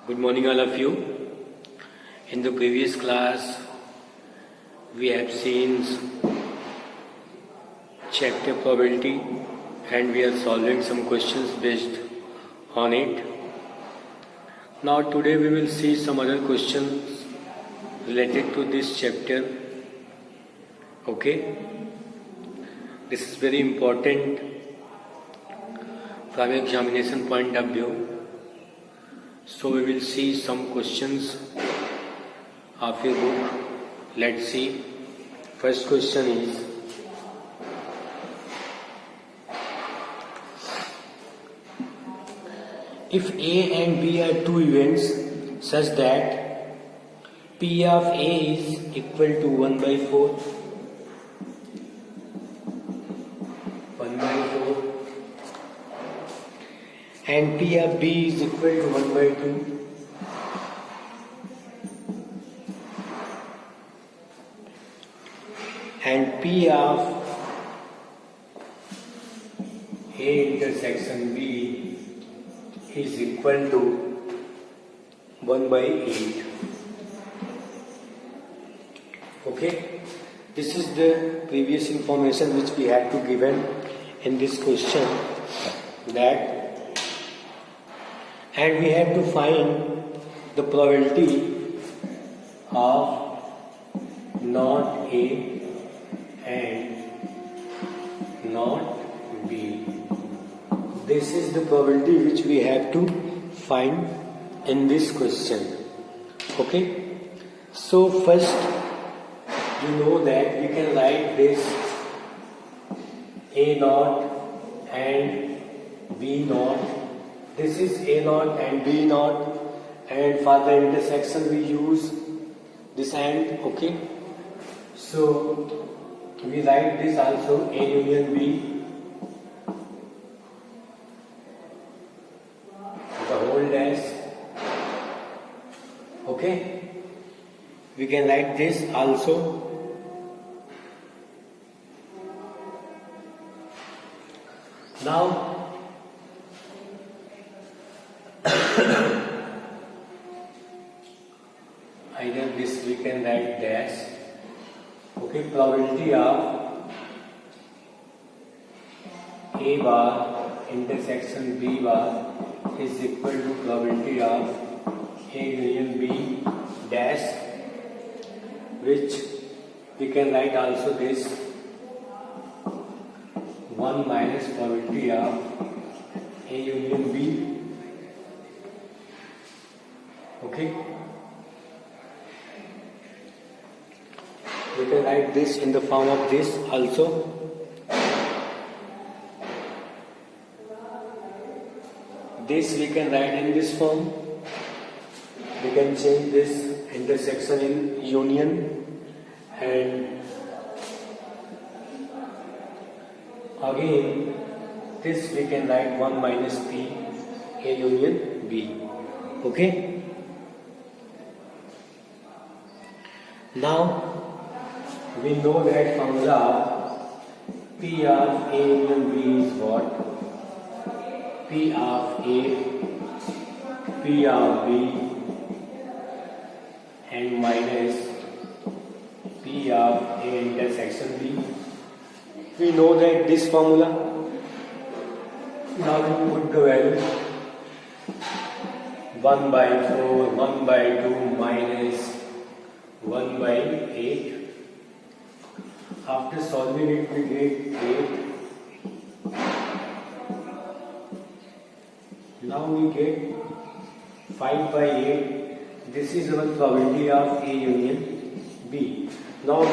Good morning, all of you. In the previous class, we have seen chapter probability and we are solving some questions based on it. Now, today we will see some other questions related to this chapter. Okay? This is very important from examination point of view. So we will see some questions of your book. Let's see. First question is, if A and B are two events such that P of A is equal to 1 by 4, 1 by 4, and P of B is equal to 1 by 2, and P of A intersection B is equal to 1 by 8. Okay, this is the previous information which we had to given in this question, that and we have to find the probability of not A and not B. This is the probability which we have to find in this question. Okay, so first you know that we can write this A naught and B naught. This is A naught and B naught, and for the intersection we use this and. Okay, so we write this also A union B, the whole dash. Okay, we can write this also. Now either this we can write dash. Okay, probability of A bar intersection B bar is equal to probability of A union B dash, which we can write also this 1 minus probability of A union B. Okay, we can write this in the form of this also. This we can write in this form. We can change this intersection in union, and again this we can write 1 minus P A union B. Okay. Now we know that formula P of A union B is what? P of A, P of B, and minus P of A intersection B. We know that this formula. Now we put the value 1 by 4, 1 by 2 minus 1 by 8. After solving it, we get 8. Now we get 5 by 8. This is our probability of A union B. Now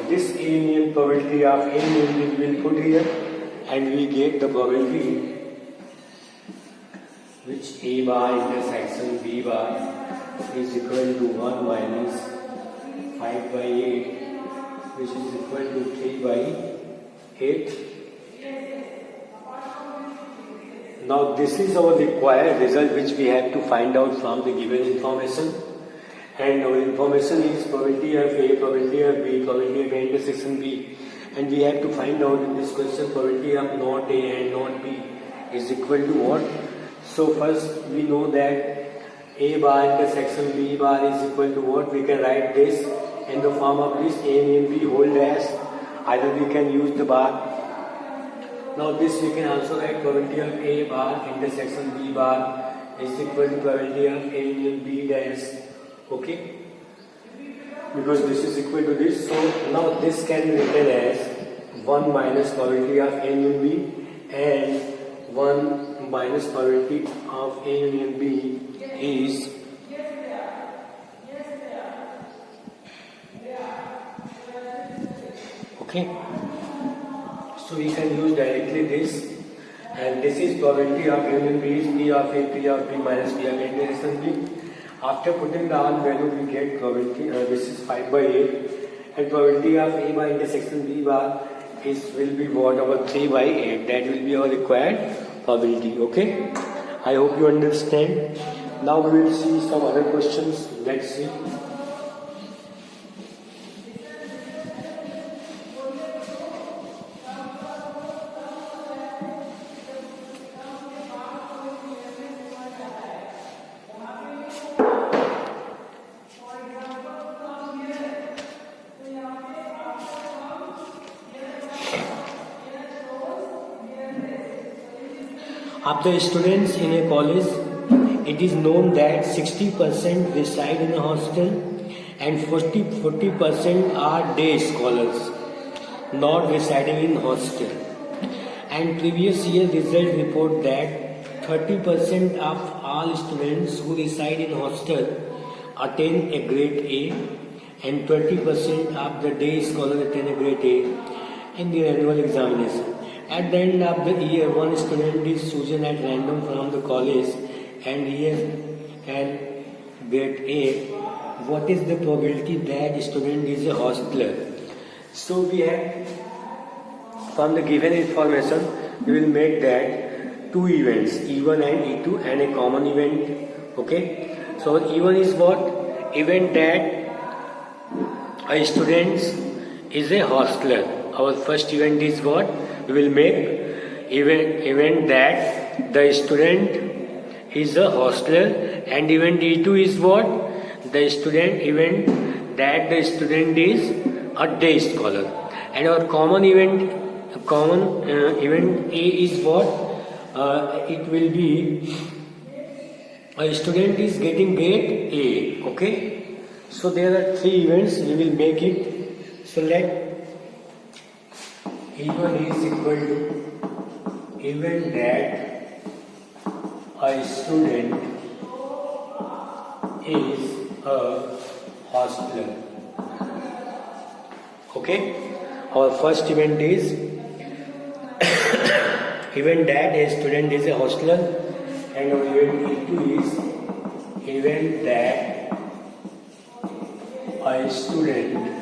this A union probability of A union B will put here, and we get the probability which A bar intersection B bar is equal to 1 minus 5 by 8, which is equal to 3 by 8. Now this is our required result which we have to find out from the given information, and our information is probability of A, probability of B, probability of A intersection B, and we have to find out in this question probability of not A and not B is equal to what? So first we know that A bar intersection B bar is equal to what? We can write this in the form of this A and B whole dash. Either we can use the bar. Now this we can also write probability of A bar intersection B bar is equal to probability of A and B dash. Okay? Because this is equal to this. So now this can be written as 1 minus probability of A union B and 1 minus probability of A union B is okay. So we can use directly this, and this is probability of A union B is P of A, P of B minus P of A intersection B. After putting down value, we get probability. This is 5 by 8, and probability of A bar intersection B bar will be what, over 3 by 8. That will be our required probability. Okay. I hope you understand. Now we will see some other questions. Let's see. Of the students in a college, it is known that 60% reside in a hostel and 40% are day scholars, not residing in hostel. And previous year results report that 30% of all students who reside in hostel attain a grade A and 20% of the day scholars attain a grade A in the annual examination. At the end of the year, one student is chosen at random from the college and he can get A. What is the probability that student is a hosteler? So we have, from the given information, we will make that two events, E1 and E2, and a common event. Okay. So E1 is what? Event that a student is a hosteler. Our first event is what? We will make event that the student is a hosteler, and event E2 is what? The student event that the student is a day scholar. And our common event A is what? It will be a student is getting grade A. Okay. So there are three events. We will make it. So let E1 is equal to event that a student is a hosteler. Okay. Our first event is event that a student is a hosteler, and our event E2 is event that a student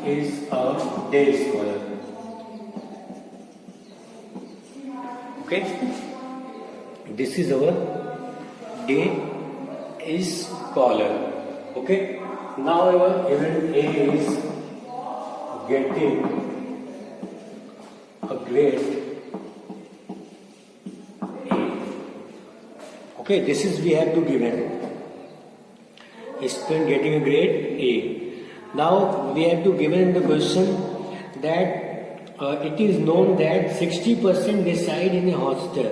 is a day scholar. Okay, this is our day is scholar. Okay, now our event A is getting a grade A. Okay, this is we have to given. Student getting a grade A. Now we have to given in the question that it is known that 60% reside in a hostel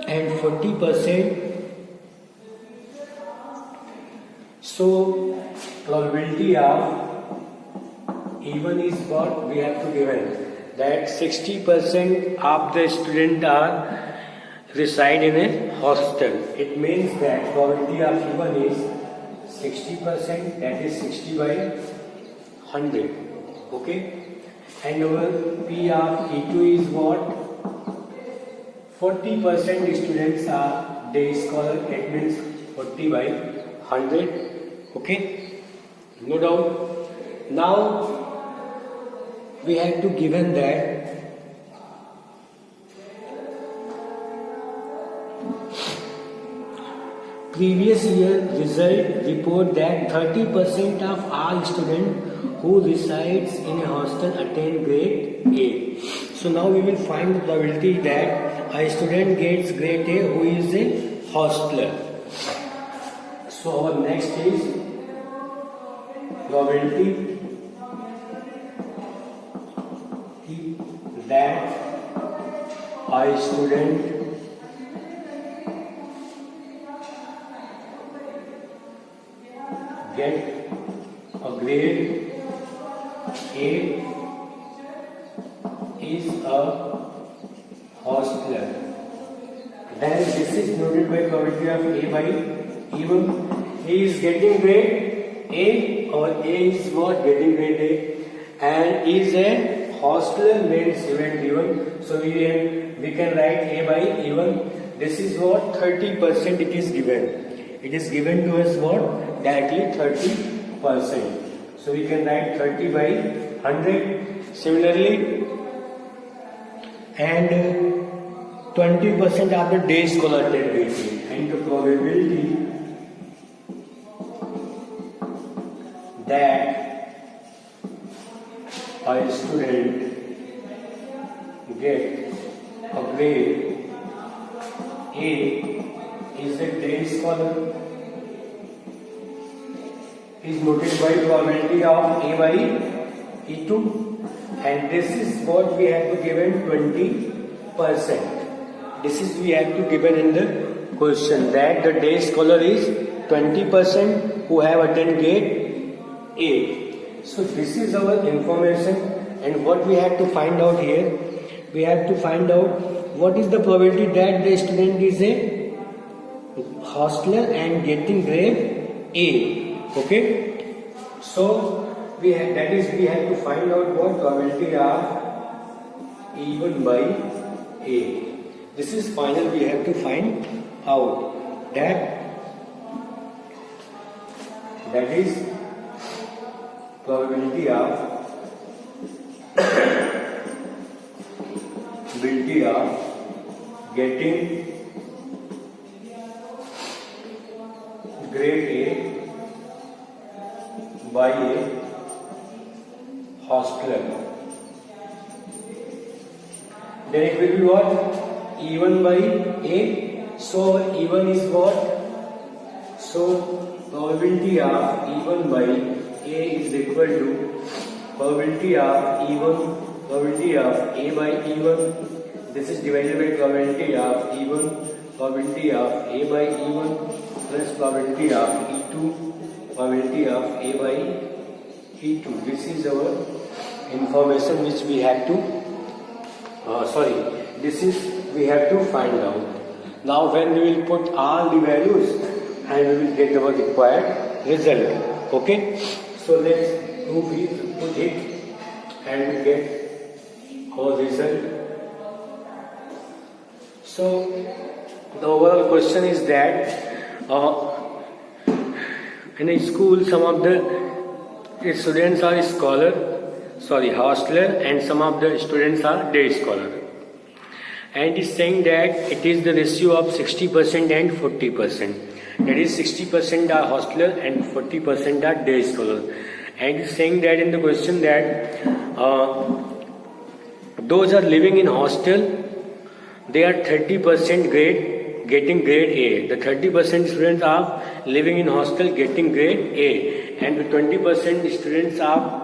and 40%. So probability of even is what we have to given, that 60% of the student are reside in a hostel. It means that probability of even is 60%, that is 60 by 100. Okay. And our P of E2 is what? 40% students are day scholar. That means 40 by 100. Okay. No doubt. Now we have to given that previous year result report that 30% of all students who resides in a hostel attain grade A. So now we will find the probability that a student gets grade A who is a hostler. So our next is probability that a student get a grade A is a hostler. Then this is noted by probability of A by even. He is getting grade A, or A is what? Getting grade A, and is a hostler means event given. So we can write A by even. This is what? 30% it is given. It is given to us what? Directly 30%. So we can write 30 by 100. Similarly, and 20% of the day scholar activity, and the probability that a student get a grade A is a day scholar is noted by probability of A by E2, and this is what we have to given 20%. This is we have to given in the question that the day scholar is 20% who have attended grade A. So this is our information, and what we have to find out here, we have to find out what is the probability that the student is a hostler and getting grade A. Okay, so we have to find out what probability of even by A. This is final. We have to find out that is probability of getting grade A by a hostler. Then it will be what? Even by A. So even is what? So probability of even by A is equal to probability of A by even. This is divided by probability of A by even plus probability of E2, probability of A by E2. This is our information which we have to we have to find out. Now when we will put all the values, and we will get our required result. Okay, so let's put it and we get our result. So the overall question is that in a school some of the students are hostler, and some of the students are day scholar. And it is saying that it is the ratio of 60% and 40%. That is 60% are hostler and 40% are day scholar. And it is saying that in the question that those are living in hostel, they are 30% getting grade A. The 30% students are living in hostel getting grade A, and the 20% students are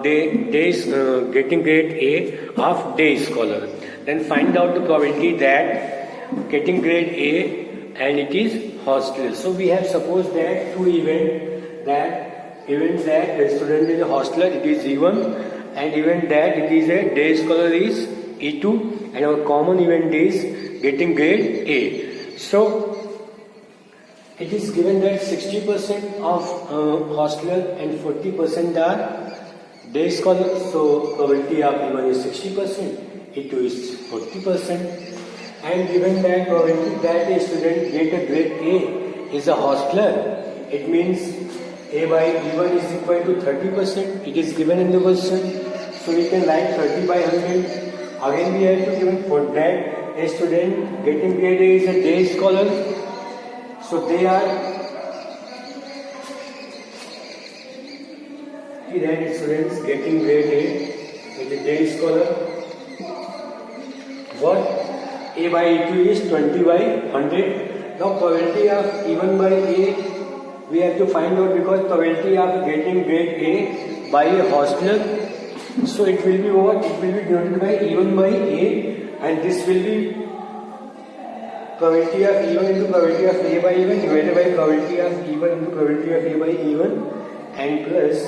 getting grade A of day scholar. Then find out the probability that getting grade A and it is hostel. So we have supposed that two events that a student is a hostler, it is E1, and event that it is a day scholar is E2, and our common event is getting grade A. So it is given that 60% of hostler and 40% are day scholar. So probability of E1 is 60%. E2 is 40%, and given that probability that a student get a grade A is a hostler, it means A by E1 is equal to 30%. It is given in the question, so we can write 30 by 100. Again we have to given for that a student getting grade A is a day scholar, so they are that students getting grade A is a day scholar. What? A by E2 is 20 by 100, now probability of even by A we have to find out, because probability of getting grade A by a hostler, so it will be what? It will be denoted by even by A, and this will be probability of even into probability of A by even divided by probability of even into probability of A by even, and plus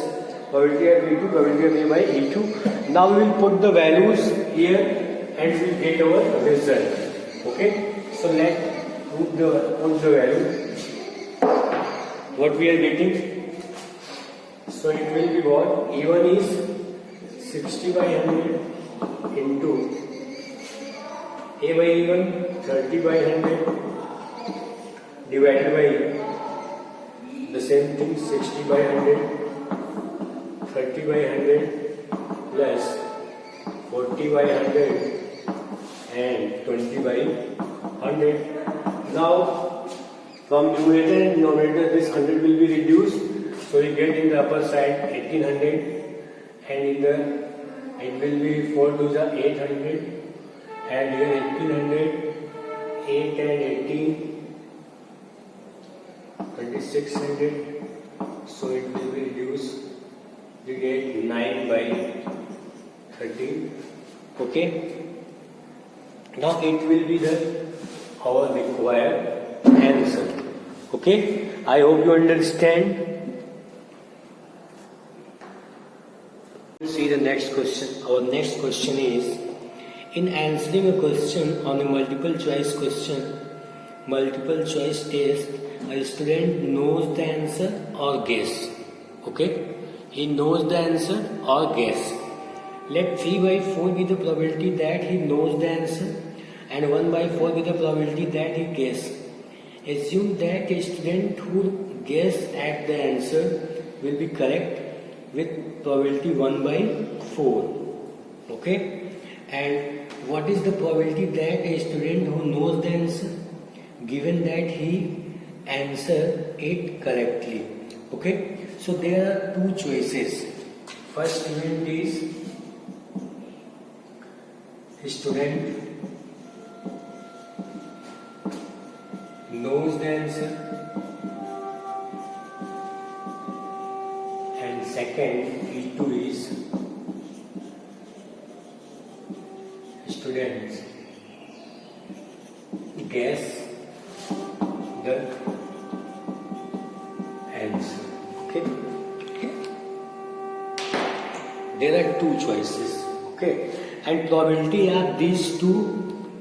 probability of A2 probability of A by E2. Now we will put the values here and we will get our result. Okay, so let's put the value. What we are getting? So it will be what? E1 is 60 by 100 into A by E1 30 by 100 divided by the same thing, 60 by 100 30 by 100 plus 40 by 100 and 20 by 100. Now from numerator and denominator this 100 will be reduced, so we get in the upper side 1800, and in the it will be 4 to the 800, and here 1800, 8 and 18, 2600, so it will be reduced, we get 9 by 30. Okay, now it will be our required answer. Okay, I hope you understand. See the next question. Our next question is, in answering a question on a multiple choice test, a student knows the answer or guess. Okay, he knows the answer or guess. Let 3 by 4 be the probability that he knows the answer and 1 by 4 be the probability that he guesses. Assume that a student who guesses at the answer will be correct with probability 1 by 4. Okay, and what is the probability that a student who knows the answer, given that he answer it correctly? Okay, so there are two choices. First event is student knows the answer, and second E2 is students guess the answer. Okay, there are two choices. Okay, and probability are these two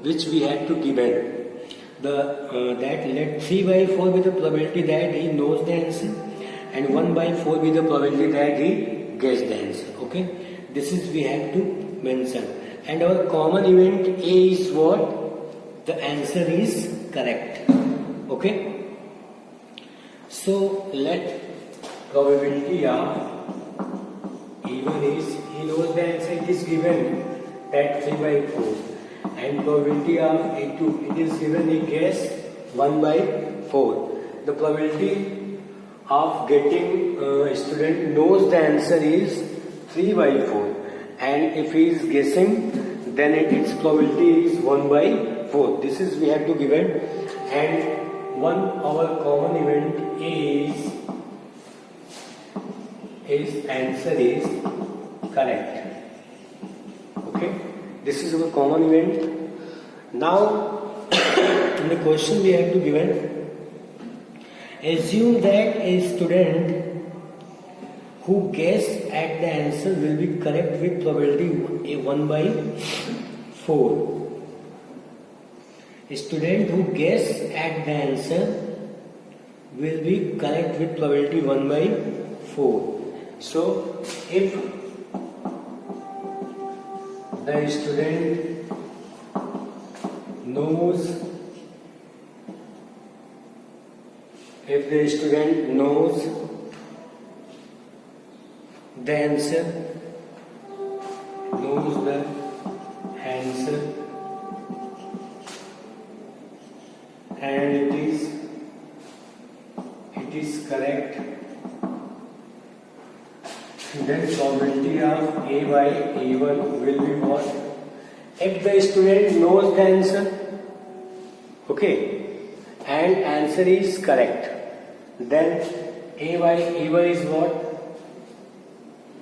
which we have to given. That let 3 by 4 be the probability that he knows the answer and 1 by 4 be the probability that he guessed the answer. Okay, this is we have to mention. And our common event A is what? The answer is correct. Okay, so let probability of E1 is he knows the answer, it is given that 3 by 4. And probability of A2, it is given a guess 1 by 4. The probability of getting a student knows the answer is 3 by 4, and if he is guessing, then its probability is 1 by 4. This is we have to given, and our common event is his answer is correct. Okay, this is our common event. Now in the question we have to given, assume that a student who guess at the answer will be correct with probability 1 by 4. A student who guess at the answer will be correct with probability 1 by 4. So if the student knows the answer, and it is correct, then probability of A by A1 will be what? If the student knows the answer, okay, and answer is correct, then A by E1 is what?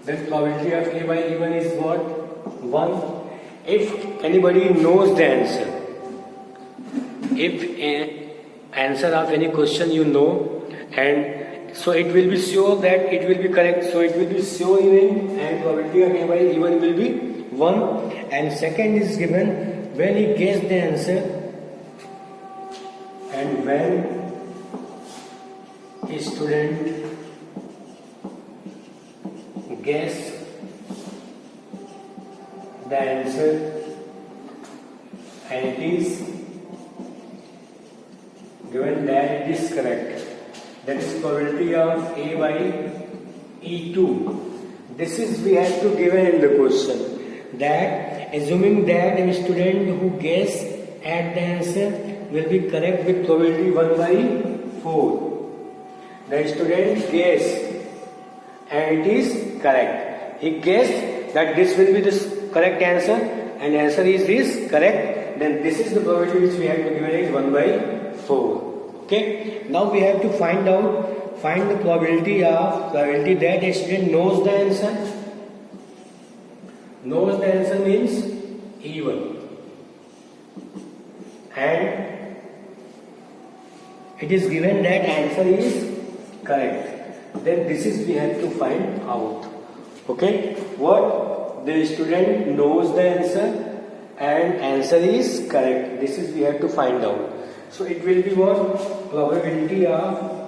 Then probability of A by E1 is what? 1. If anybody knows the answer, if an answer of any question you know, and so it will be sure that it will be correct, so it will be sure even, and probability of A by E1 will be 1. And second is given when he guessed the answer, and when a student guess the answer and it is given that it is correct, that is probability of A by E2. This is we have to given in the question, that assuming that a student who guess at the answer will be correct with probability 1 by 4. The student guessed and it is correct. He guessed that this will be the correct answer and answer is this correct. Then this is the probability which we have to give is 1 by 4. Okay. Now we have to find the probability that a student knows the answer. Knows the answer means E1. And it is given that answer is correct. Then this is we have to find out. Okay, what the student knows the answer and answer is correct. This is we have to find out. So it will be what? Probability of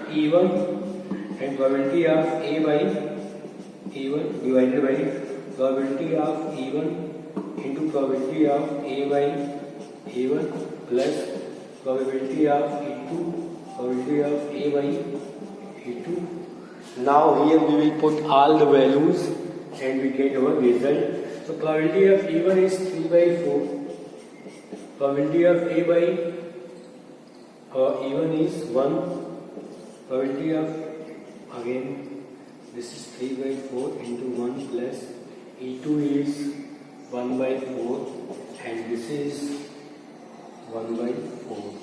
E1 and probability of A by E1 divided by probability of E1 into probability of A by E1 plus probability of E2, probability of A by E2. Now here we will put all the values and we get our result. So probability of E1 is 3 by 4. Probability of A by E1 is 1. Probability of, again, this is 3 by 4 into 1 plus E2 is 1 by 4 and this is 1 by 4.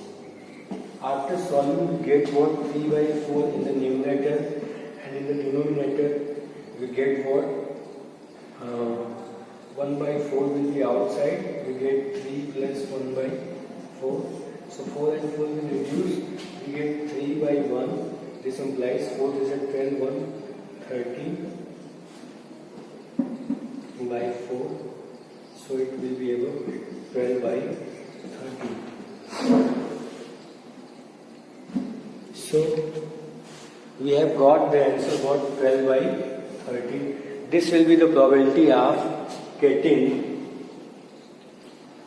After solving we get what? 3 by 4 in the numerator and in the denominator we get what? 1 by 4 will be outside, we get 3 plus 1 by 4. So 4 and 4 will reduce, we get 3 by 1. This implies 4 is a 12, 1, 13 by 4. So it will be about 12 by 13. So we have got the answer what? 12 by 13. This will be the probability of getting,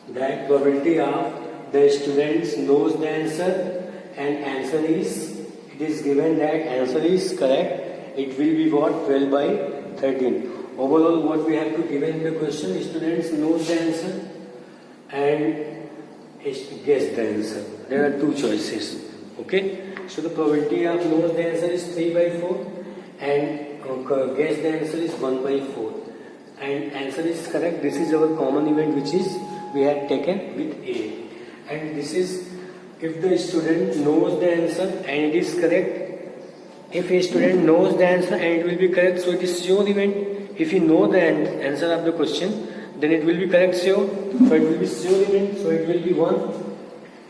that probability of the students knows the answer and answer is, it is given that answer is correct, it will be what? 12 by 13. Overall what we have to give in the question, students knows the answer and guess the answer. There are two choices. Okay. So the probability of knows the answer is 3 by 4 and guess the answer is 1 by 4. And answer is correct. This is our common event which is we had taken with A. And this is if the student knows the answer and it is correct. If a student knows the answer and it will be correct, so it is sure event. If you know the answer of the question, then it will be correct sure. So it will be sure event. So it will be 1.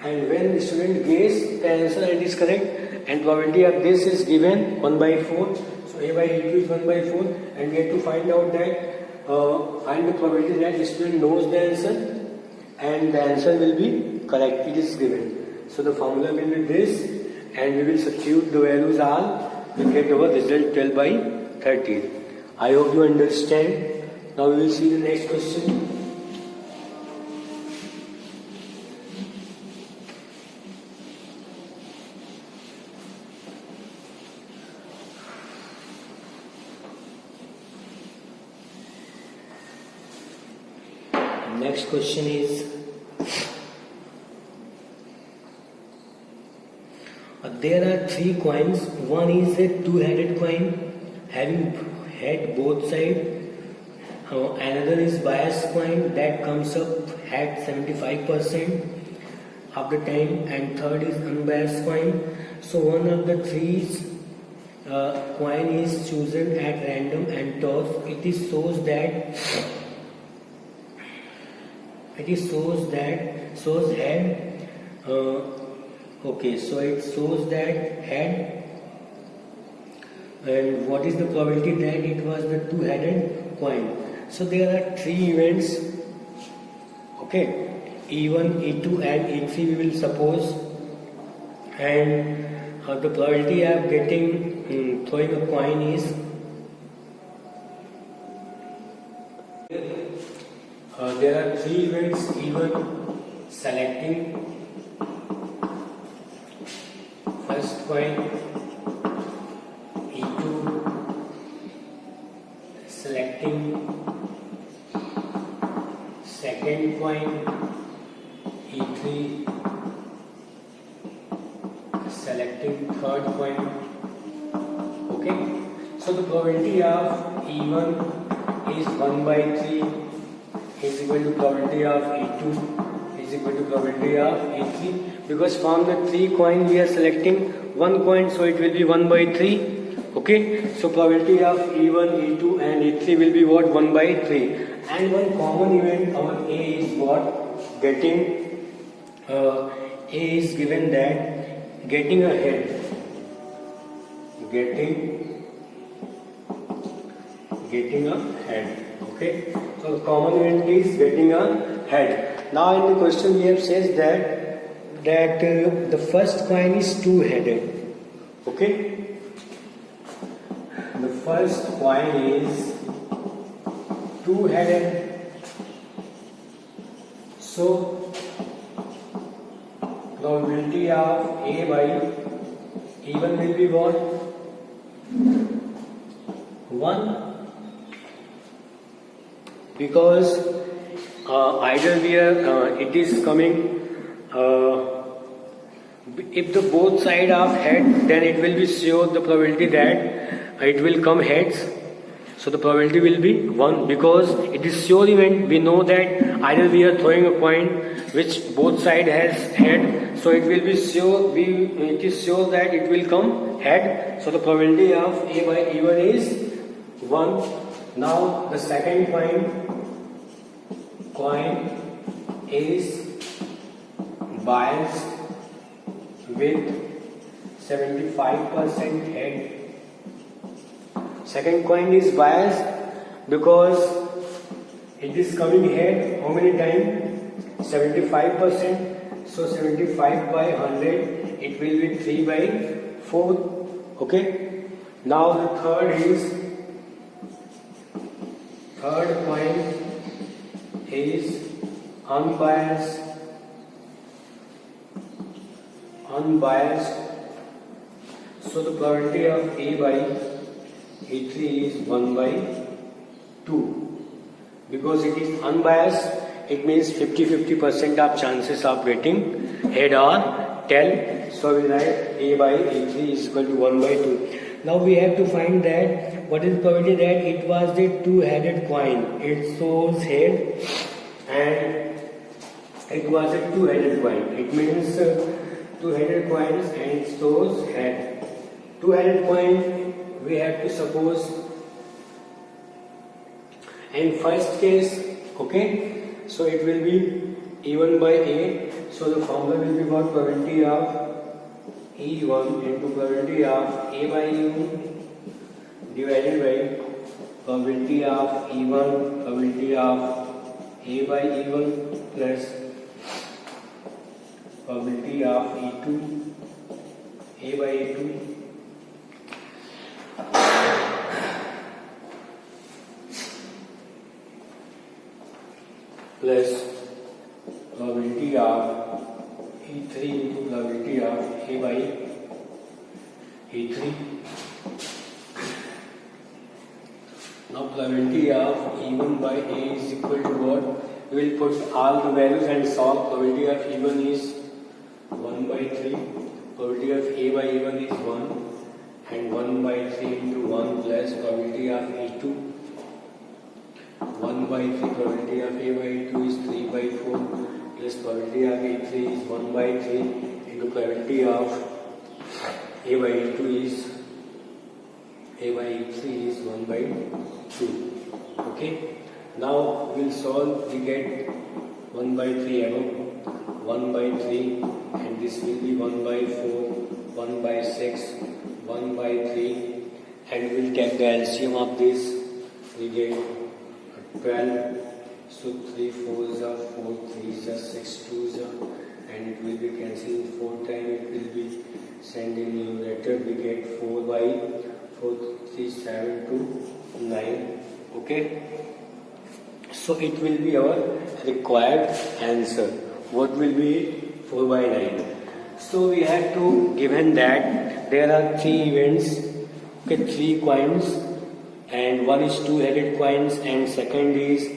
And when the student guess the answer and it is correct, and probability of this is given 1 by 4. So A by E2 is 1 by 4, and we have to find out that find the probability that the student knows the answer and the answer will be correct. It is given. So the formula will be this, and we will substitute the values all. We get our result 12 by 13. I hope you understand. Now we will see the next question. Next question is, there are 3 coins. One is a 2-headed coin having head both sides. Another is bias coin that comes up at 75% of the time, and third is unbiased coin. So one of the three coin is chosen at random and toss. It is shows head. Okay, so it shows that head. And what is the probability that it was the two-headed coin? So there are three events. Okay, E1, E2 and E3 we will suppose, and the probability of getting throwing a coin is there are three events: E1 selecting first coin, E2 selecting second coin, E3 selecting third coin. Okay, so the probability of E1 is 1 by 3 is equal to probability of E2 is equal to probability of E3, because from the three coin we are selecting one coin, so it will be 1 by 3. Okay, so probability of E1, E2 and E3 will be what? 1 by 3. And one common event, our A is what? Getting A is given that getting a head. Getting a head. Okay, so the common event is getting a head. Now in the question we have says that the first coin is two-headed. Okay, the first coin is two-headed. So probability of A by E1 will be what? 1. Because either we are it is coming if the both side of head, then it will be sure the probability that it will come heads. So the probability will be 1, because it is sure event. We know that either we are throwing a coin which both side has head, so it will be sure it is sure that it will come head. So the probability of A by E1 is 1. Now the second coin is biased with 75% head. Second coin is biased because it is coming head how many times? 75%. So 75 by 100, it will be 3 by 4. Okay. Now the third coin is unbiased. So the probability of A by E3 is 1 by 2. Because it is unbiased, it means 50-50% of chances of getting head or tail. So we write A by E3 is equal to 1 by 2. Now we have to find that what is the probability that it was the two-headed coin. It shows head and it was a two-headed coin. It means two-headed coins and it shows head. Two-headed coin we have to suppose in first case. Okay, so it will be E1 by A. So the formula will be what? Probability of E1 into probability of A by E1 divided by probability of E1, probability of A by E1 plus probability of E2, A by E2 plus probability of E3 into probability of A by E3. Now probability of E1 by A is equal to what? We will put all the values and solve. Probability of E1 is 1 by 3. Probability of A by E1 is 1 and 1 by 3 into 1 plus probability of E2. 1 by 3, probability of A by E2 is 3 by 4, plus probability of E3 is 1 by 3 into probability of A by E2 is A by E3 is 1 by 2. Okay. Now we'll solve. We get 1 by 3 above, 1 by 3, and this will be 1 by 4, 1 by 6, 1 by 3, and we'll take the LCM of this. We get 12. So 3 4s are 4, 3s are 6, 2s are, and it will be cancelled 4 times. It will be sent in numerator. We get 4 by 4, 3, 7 to 9. Okay. So it will be our required answer. What will be 4 by 9? So we have to given that there are 3 events, okay, 3 coins, and one is 2-headed coins, and second is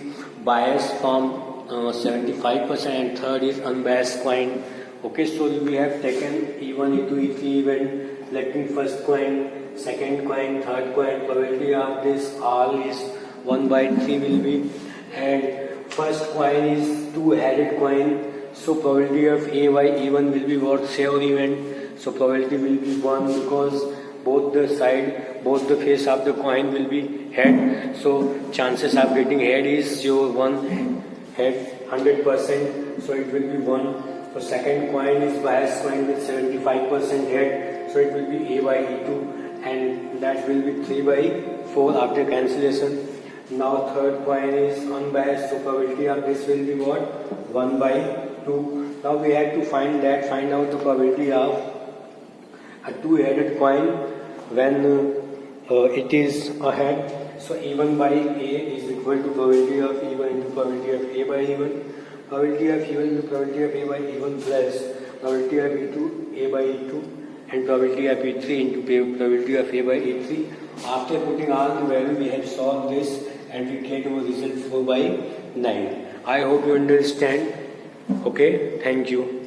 biased from 75%, and third is unbiased coin. Okay, so we have taken E1, E2, E3 event, selecting first coin, second coin, third coin. Probability of this all is 1 by 3 will be, and first coin is 2-headed coin, so probability of A by E1 will be what? Sure event. So probability will be 1 because both the face of the coin will be head. So chances of getting head is your 1 head 100%. So it will be 1. So second coin is biased coin with 75% head. So it will be A by E2, and that will be 3 by 4 after cancellation. Now third coin is unbiased, so probability of this will be what? 1 by 2. Now we have to find out the probability of a 2-headed coin when it is a head. So E1 by A is equal to probability of E1 into probability of A by E1. Probability of E1 into probability of A by E1 plus probability of E2 A by E2, and probability of E3 into probability of A by E3. After putting all the value, we have solved this, and we get our result 4 by 9. I hope you understand. Okay, thank you.